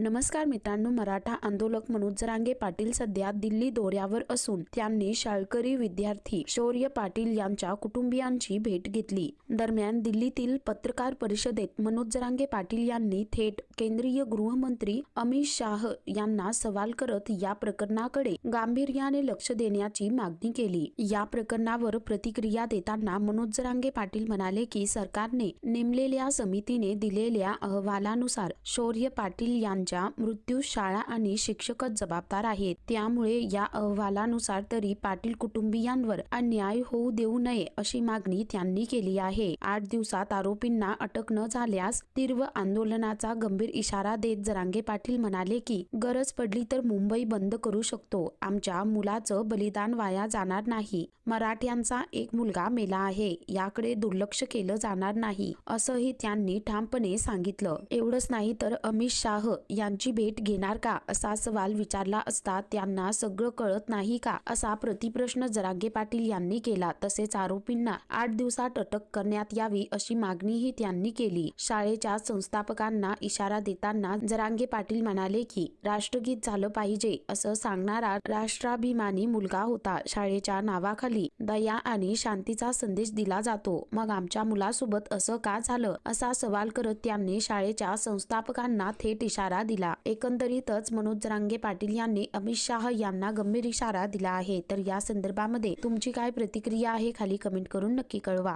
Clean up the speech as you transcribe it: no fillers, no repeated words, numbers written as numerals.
नमस्कार मित्रांनो, मराठा आंदोलक मनोज जरांगे पाटील सध्या दिल्ली दौऱ्यावर असून त्यांनी शाळकरी विद्यार्थी शौर्य पाटील यांच्या कुटुंबियांची भेट घेतली। दरम्यान दिल्लीतील पत्रकार परिषदेत मनोज जरांगे पाटील यांनी थेट केंद्रीय गृहमंत्री अमित शाह यांना सवाल करत या प्रकरणाकडे गांभीर्याने लक्ष देण्याची मागणी केली। या प्रकरणावर प्रतिक्रिया देताना मनोज जरांगे पाटील म्हणाले की सरकारने नेमलेल्या समितीने दिलेल्या अहवालानुसार शौर्य पाटील यांच्या मृत्यूस शाळा आणि शिक्षकच जबाबदार आहेत। त्यामुळे या अहवालानुसार तरी पाटील कुटुंबियांवर अन्याय होऊ देऊ नये अशी मागणी त्यांनी केली आहे। 8 दिवसात आरोपींना अटक न झाल्यास तीव्र आंदोलनाचा गंभीर इशारा देत जरांगे पाटील म्हणाले की गरज पडली तर मुंबई बंद करू शकतो। आमच्या मुलाचं बलिदान वाया जाणार नाही। मराठ्यांचा एक मुलगा मेला आहे, याकडे दुर्लक्ष केलं जाणार नाही असंही त्यांनी ठामपणे सांगितलं। एवढंच नाही तर अमित शाह यांची भेट घेणार का असा सवाल विचारला असता त्यांना सगळं कळत नाही का असा प्रतिप्रश्न जरांगे पाटील यांनी केला। तसेच आरोपींना 8 दिवसात अटक करण्यात यावी अशी मागणीही त्यांनी केली। शाळेच्या संस्थापकांना इशारा देताना जरांगे पाटील म्हणाले की राष्ट्रगीत झालं पाहिजे असं सांगणारा राष्ट्राभिमानी मुलगा होता। शाळेच्या नावाखाली दया आणि शांतीचा संदेश दिला जातो, मग आमच्या मुलासोबत असं का झालं असा सवाल करत त्यांनी शाळेच्या संस्थापकांना थेट इशारा दिला। एकंदरीतच मनोज जरांगे पाटील यांनी अमित शाह यांना गंभीर इशारा दिला आहे। तर या संदर्भामध्ये तुमची काय प्रतिक्रिया आहे खाली कमेंट करून नक्की कळवा।